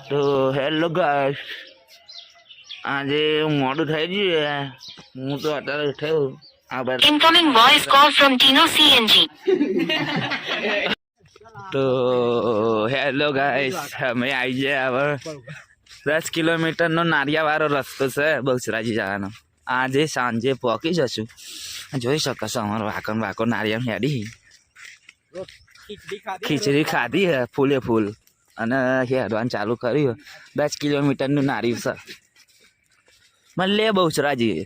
તો hello guys, આજે મોડું થઈ ગયું. હું તો અત્યારે થયું. Incoming voice call from Tino CNG. તો હેલો ગાઈસ, અમે આવી ગયા હવે 10 કિલોમીટરનો નારિયાવાળો રસ્તો છે બહુચરાજી જવાનો. આજે સાંજે પહોંચી જશું. જોઈ શકો છો અમારો વાકણ નારિયેળ હેડી ખીચડી ખાધી હે ફૂલે ફૂલ અને હેડવાનું ચાલુ કર્યું. 10 કિલોમીટરનું નારિયેળ છે. મળે બહુચરાજી.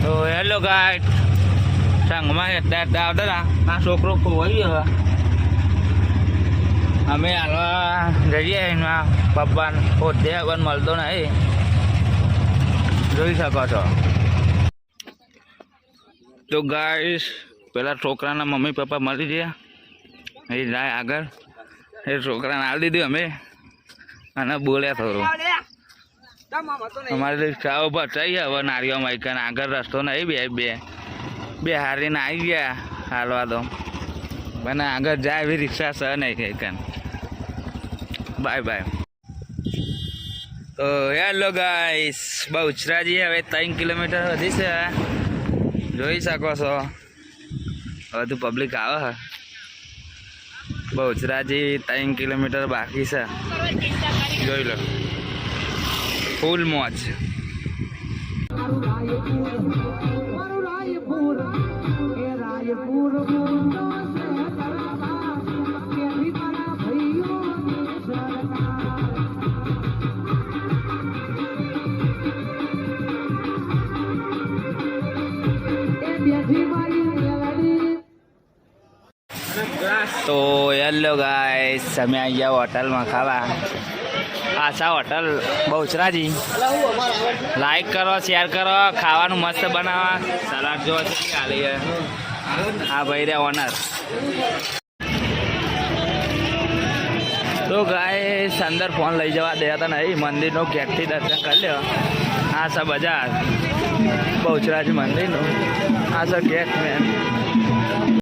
તો હેલો ગાઈસ, સંગમાં આવતા આ છોકરો ખોવાઈ ગયો. અમે હાલવા જઈએ એમાં પપ્પાને પોતે પણ મળતો નહીં. જોઈ શકો છો. તો ગાઈસ, પેલા છોકરાના મમ્મી પપ્પા મળી ગયા. એ જાય આગળ. એ છોકરાને આલી દીધું અમે અને બોલ્યા થોડું. અમારે રિક્ષાઓ બચાવી હવે નારિયો માઈકન આગળ રસ્તો નહીં. બે હારીને આવી ગયા હાલવા દો. પણ આગળ જાય એવી રિક્ષા છે નહીં કઈ. Bye bye. તો હેલો ગાઈસ, બહુચરાજી હવે 3 કિલોમીટર વધી છે. જોઈ શકો છો બધું પબ્લિક આવે. બહુચરાજી 3 કિલોમીટર બાકી છે. જોઈ લો, ફૂલ મોજ. તો હેલો ગાઈસ, અમે આવી ગયા હોટલમાં ખાવા. આશા હોટલ બહુચરાજી. લાઈક કરો, શેર કરો. ખાવાનું મસ્ત બનાવવા. સલાડ જો ચાલી હા ભાઈ રે ઓનર. તો ગાઈસ, અંદર ફોન લઈ જવા દેતા નહીં. મંદિરનો ગેટથી દર્શન કરી લ્યો. આ છે બજાર બહુચરાજી મંદિરનું. આ છે ગેટ મેન.